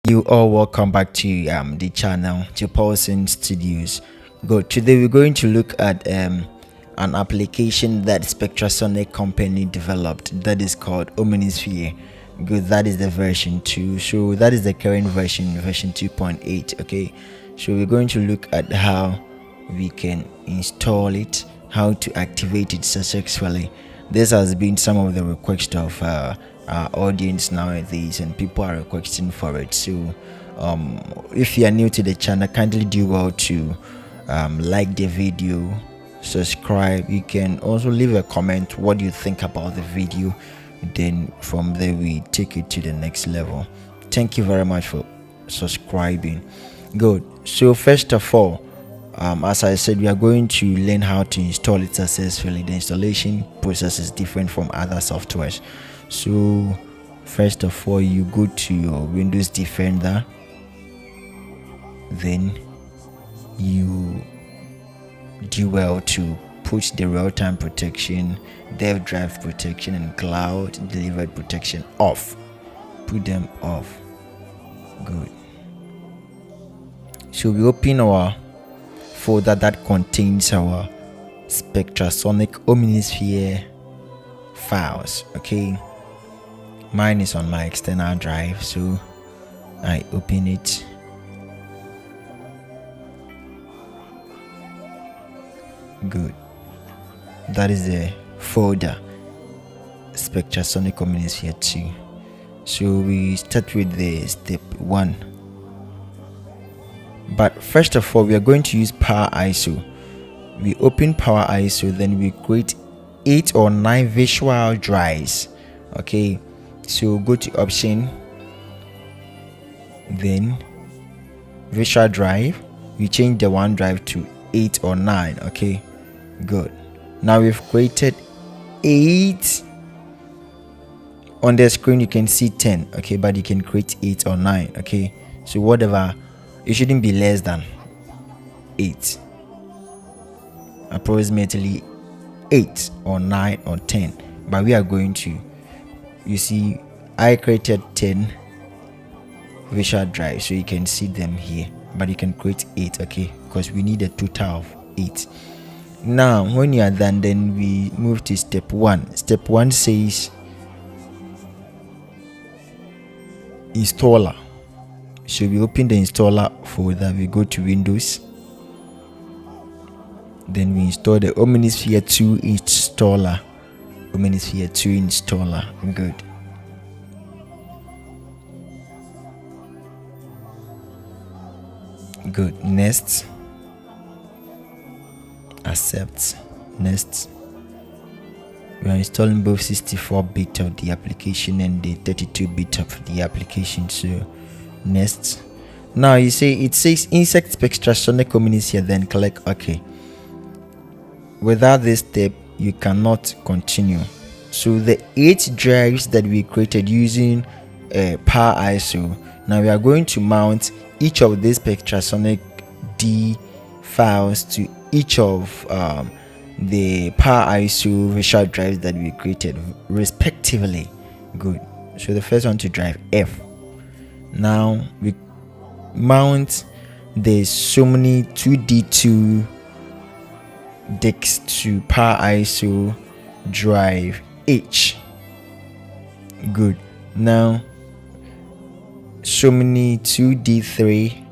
You all welcome back to the channel to Paulson Studios. Good. Today we're going to look at an application that Spectrasonic company developed that is called Omnisphere. Good. That is the version 2. So that is the current version 2.8. Okay. So we're going to look at how we can install it, how to activate it successfully. This has been some of the requests of our audience nowadays, and people are requesting for it. So if you are new to the channel, kindly do well to like the video, subscribe. You can also leave a comment what you think about the video, then from there we take it to the next level. Thank you very much for subscribing. Good. So first of all, as I said, we are going to learn how to install it successfully. The installation process is different from other softwares. So first of all, you go to your Windows Defender, then you do well to put the real-time protection, dev drive protection, and cloud delivered protection off. Put them off. Good. So we open our folder that contains our Spectrasonic Omnisphere files. Okay, mine is on my external drive, so I open it. Good. That is the folder Spectrasonic Ominisphere 2. So we start with the step 1. But first of all, we are going to use powerIso. We open powerIso, then we create 8 or 9 visual drives. Okay, so go to option, then visual drive. We change the one drive to 8 or 9. Okay, good. Now we've created 8. On the screen you can see 10. Okay, but you can create 8 or 9. Okay, so whatever. It shouldn't be less than 8. Approximately 8 or 9 or 10. But we are going to, you see, I created 10 visual drives, so you can see them here. But you can create 8, okay? Because we need a total of 8. Now, when you are done, then we move to step 1. Step 1 says installer. So we open the installer folder, we go to Windows, then we install the Omnisphere 2 installer. Omnisphere 2 installer. Good. Good. Next. Accept. Next. We are installing both 64-bit of the application and the 32-bit of the application. So next. Now you say it says insert Spectrasonic Omnisphere, then click OK. Without this step you cannot continue. So the 8 drives that we created using powerIso, now we are going to mount each of these Spectrasonic D files to each of the powerIso visual drives that we created respectively. Good. So the first one to drive F. Now we mount the Somni 2D2 disks to powerIso drive H. Good. Now Somni 2D3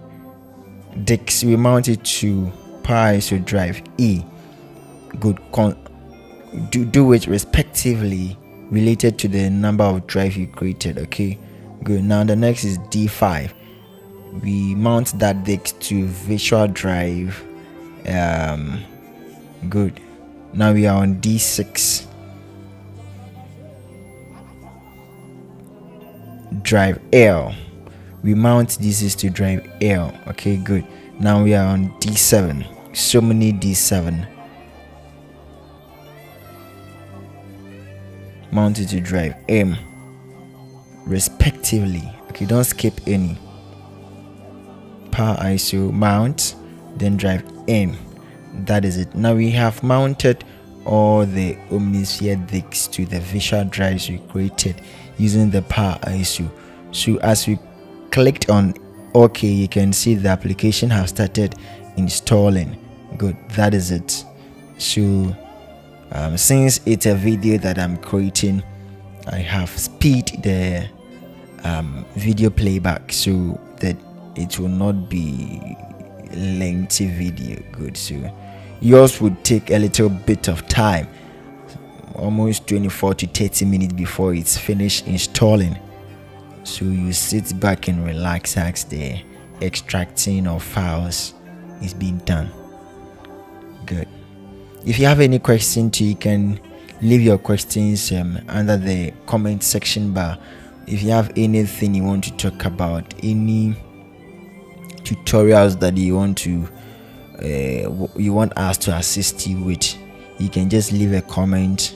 disks, we mount it to powerIso drive E. Good. Do it respectively related to the number of drive you created. Okay, good. Now the next is D5. We mount that disk to visual drive. Good. Now we are on D6 drive L. We mount D6 to drive L. Okay, good. Now we are on D7. So many D7 mounted to drive M respectively. Okay, don't skip any. powerIso mount, then drive M. That is it. Now we have mounted all the Omnisphere disks to the visual drives we created using the powerIso. So as we clicked on OK, you can see the application has started installing. Good, that is it. So since it's a video that I'm creating, I have speed the video playback so that it will not be lengthy video. Good, so yours would take a little bit of time, almost 24 to 30 minutes before it's finished installing. So you sit back and relax as the extracting of files is being done. Good. If you have any questions, you can leave your questions under the comment section bar. If you have anything you want to talk about, any tutorials that you want us to assist you with, you can just leave a comment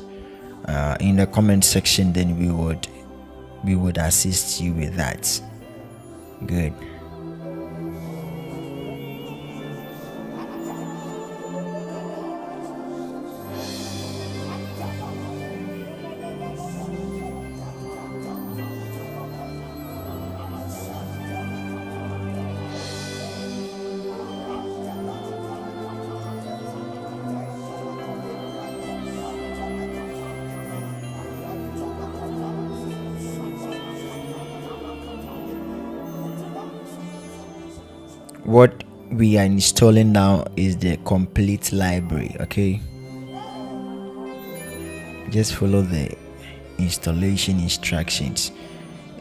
in the comment section, then we would assist you with that. Good. What we are installing now is the complete library. Okay, just follow the installation instructions,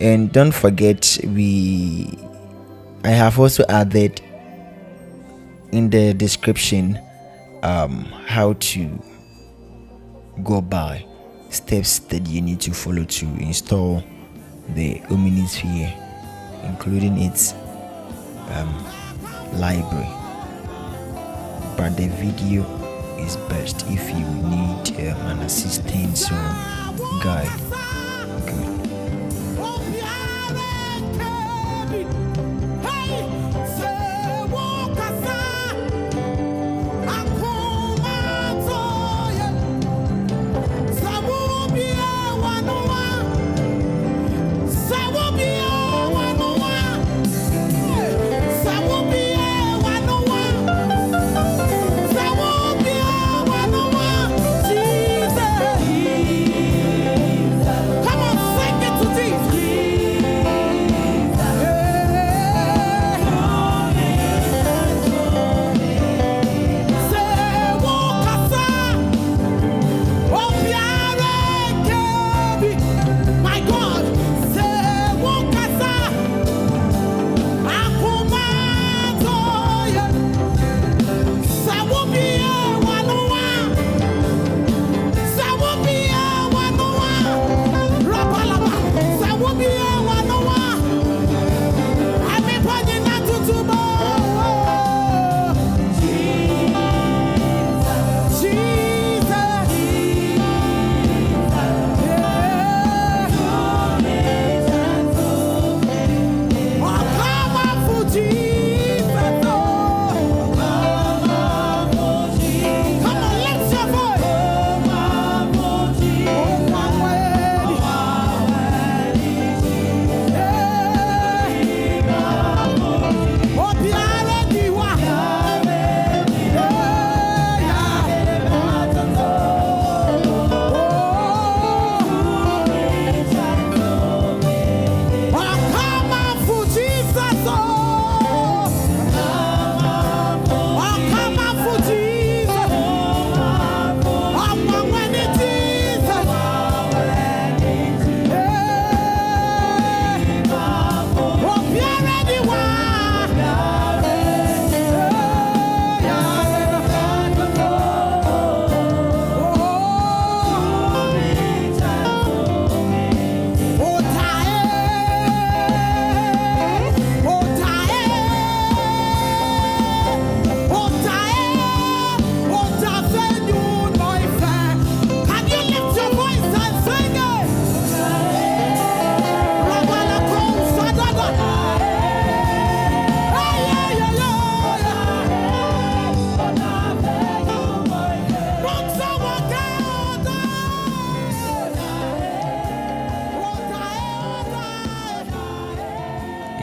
and don't forget I have also added in the description how to go by steps that you need to follow to install the Omnisphere, including its library. But the video is best if you need an assistance or guide. Good.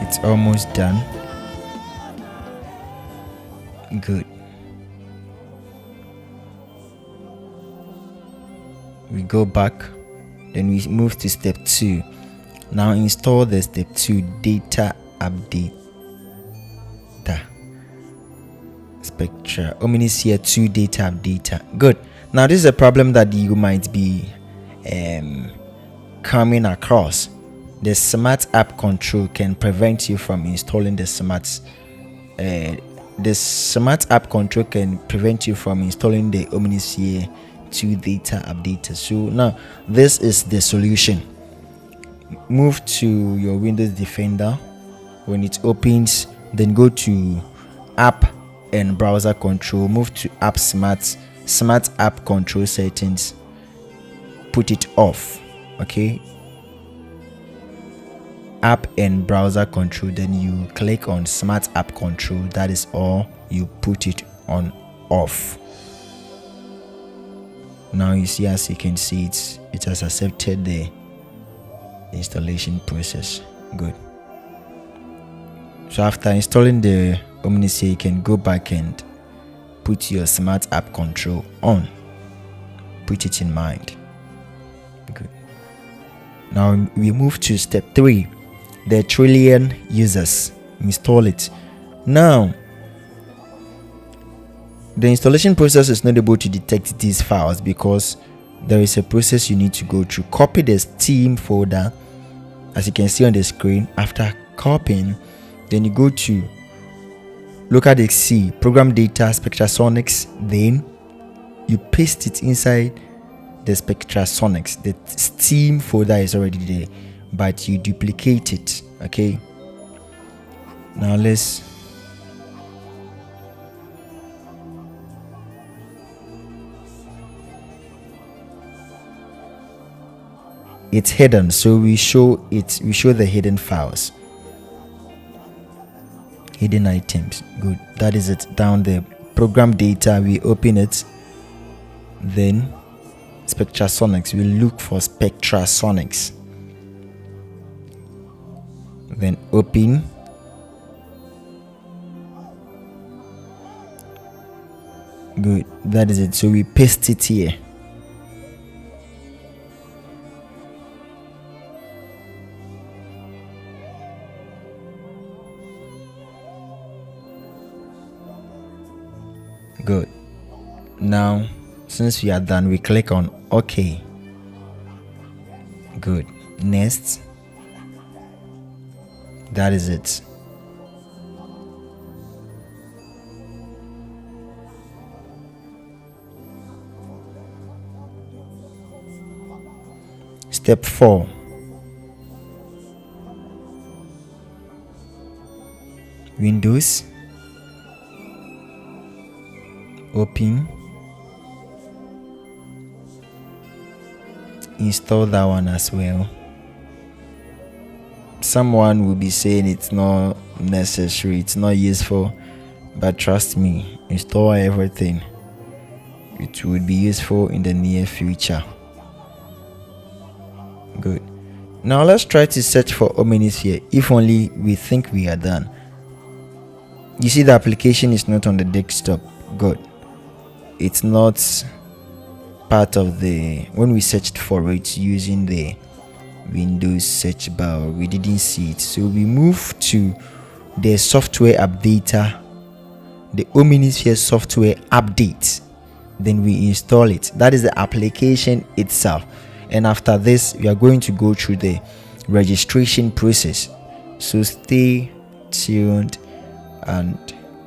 It's almost done. Good. We go back, then we move to step 2. Now install the step 2 data update. Omnisphere 2 data updater. Good. Now this is a problem that you might be coming across. The smart app control can prevent you from installing the smart app control can prevent you from installing the Omnisphere 2 data updater. So now this is the solution. Move to your Windows Defender. When it opens, then go to app and browser control. Move to app smart app control settings. Put it off. Okay, app and browser control, then you click on smart app control. That is all. You put it on off. Now you see, as you can see, it has accepted the installation process. Good. So after installing the Omnisphere, you can go back and put your smart app control on. Put it in mind. Good. Now we move to step 3, the trillion users. Install it. Now the installation process is not able to detect these files because there is a process you need to go through. Copy the Steam folder, as you can see on the screen. After copying, then you go to local disk C, program data, Spectrasonics, then you paste it inside the Spectrasonics. The Steam folder is already there, but you duplicate it. Okay, now it's hidden, so we show the hidden files, hidden items. Good. That is it. Down there, program data, we open it, then Spectrasonics, we look for Spectrasonics, then open. Good. That is it. So we paste it here. Good. Now since we are done, we click on OK. Good. Next. That is it. Step 4. Windows. Open. Install that one as well. Someone will be saying it's not necessary, it's not useful, but trust me, install everything. It would be useful in the near future. Good. Now let's try to search for Omnisphere. If only we think we are done. You see the application is not on the desktop. Good. It's not part of the, when we searched for it using the Windows search bar, we didn't see it. So we move to the software updater, the Omnisphere software update. Then we install it. That is the application itself. And after this, we are going to go through the registration process. So stay tuned, and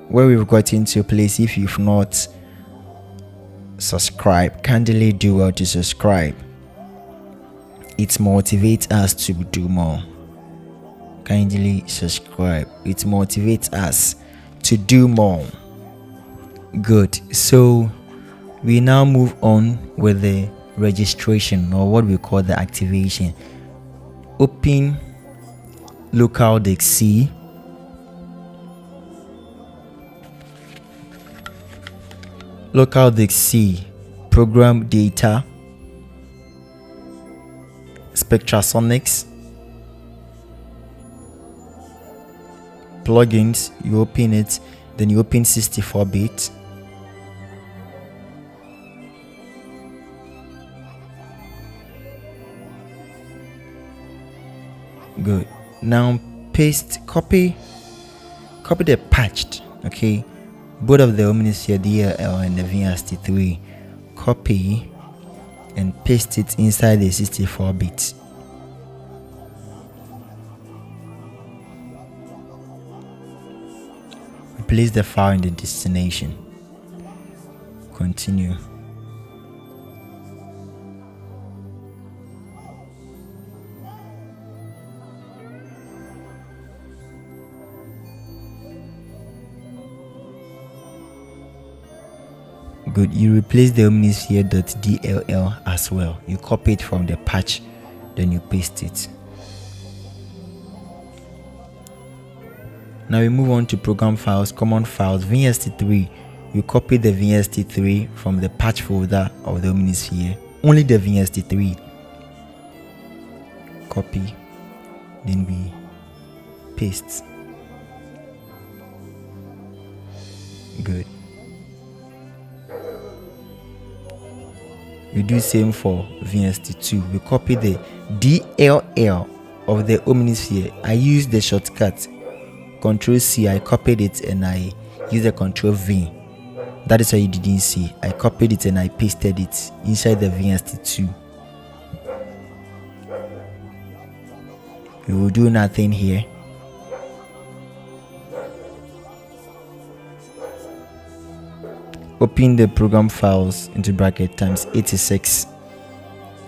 where we've got into place, if you've not subscribed, kindly do well to subscribe. It motivates us to do more. Kindly subscribe. It motivates us to do more. Good. So we now move on with the registration, or what we call the activation. Open local disk C. Local disk C, program data, Spectrasonics, plugins, you open it, then you open 64-bit. Good. Now paste, copy the patched, okay, both of the Omnisphere DLL and the VST3. Copy and paste it inside the 64-bit. Place the file in the destination. Continue. Good. You replace the omnisphere.dll as well. You copy it from the patch, then you paste it. Now we move on to program files, common files, VST3. You copy the VST3 from the patch folder of the Omnisphere. Only the VST3. Copy, then we paste. Good. We do same for VST2. We copy the DLL of the Omnisphere. I use the shortcut Control C. I copied it and I use the Control V. That is why you didn't see. I copied it and I pasted it inside the VST2. We will do nothing here. Open the program files into bracket times 86.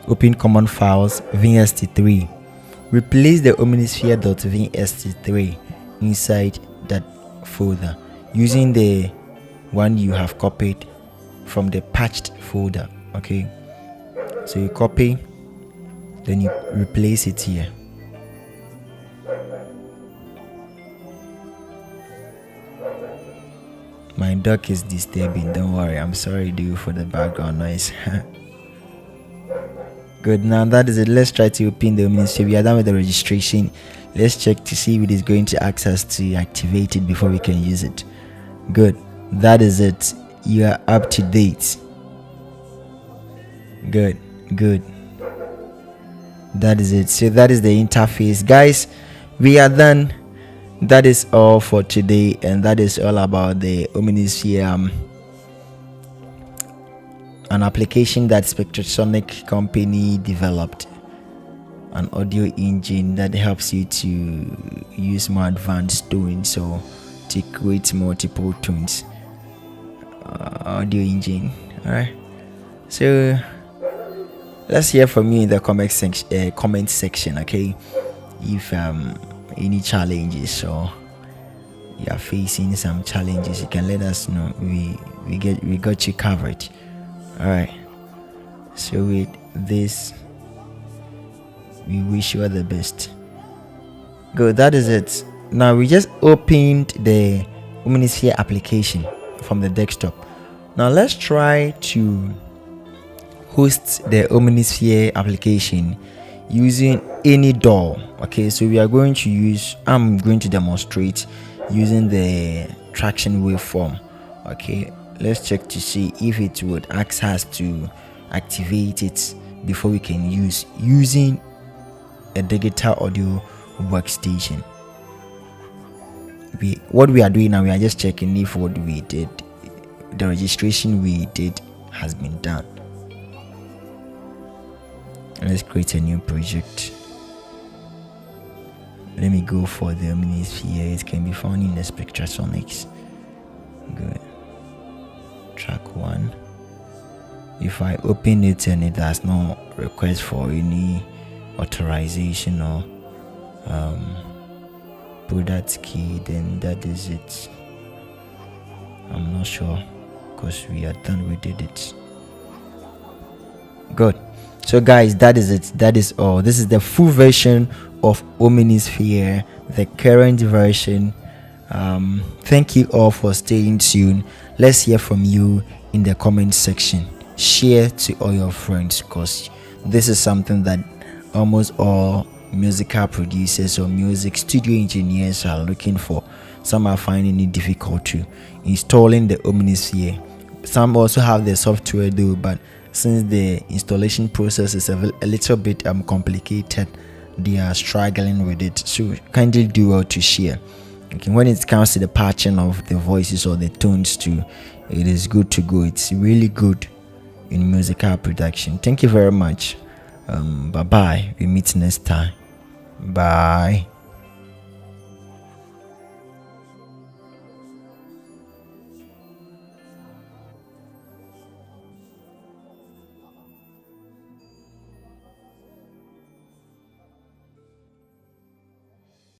Open common files VST3. Replace the omnisphere.vst3 inside that folder using the one you have copied from the patched folder. Okay, so you copy, then you replace it here. My dog is disturbing, don't worry. I'm sorry dude for the background noise. Good, now that is it. Let's try to open the Omnisphere. We are done with the registration. Let's check to see if it is going to ask us to activate it before we can use it. Good, that is it. You are up to date. Good. That is it. So that is the interface, guys. We are done. That is all for today, and that is all about the Omnisphere, an application that Spectrasonic company developed, an audio engine that helps you to use more advanced tones or to create multiple tones. Audio engine. All right. So let's hear from you in the comment section. Okay, if any challenges or you are facing some challenges, you can let us know. We got you covered. All right, so with this we wish you all the best. Good, that is it. Now we just opened the Omnisphere application from the desktop. Now let's try to host the Omnisphere application using any DAW. Okay, so we are going to use, I'm going to demonstrate using the traction waveform. Okay, let's check to see if it would ask us to activate it before we can use using a digital audio workstation. What we are doing now, we are just checking if what we did, the registration we did, has been done. Let's create a new project. Let me go for the Omnisphere. It can be found in the Spectrasonics. Good. Track 1. If I open it and it has no request for any authorization or product key, then that is it. I'm not sure because we are done. We did it. Good. So guys, that is it. That is all. This is the full version of Omnisphere, the current version. Thank you all for staying tuned. Let's hear from you in the comment section. Share to all your friends, because this is something that almost all musical producers or music studio engineers are looking for. some are finding it difficult to installing the Omnisphere. Some also have the software though, but since the installation process is a little bit complicated, they are struggling with it. So kindly do well to share. Okay, when it comes to the patching of the voices or the tones too, it is good to go. It's really good in musical production. Thank you very much. Bye bye. We meet next time. Bye.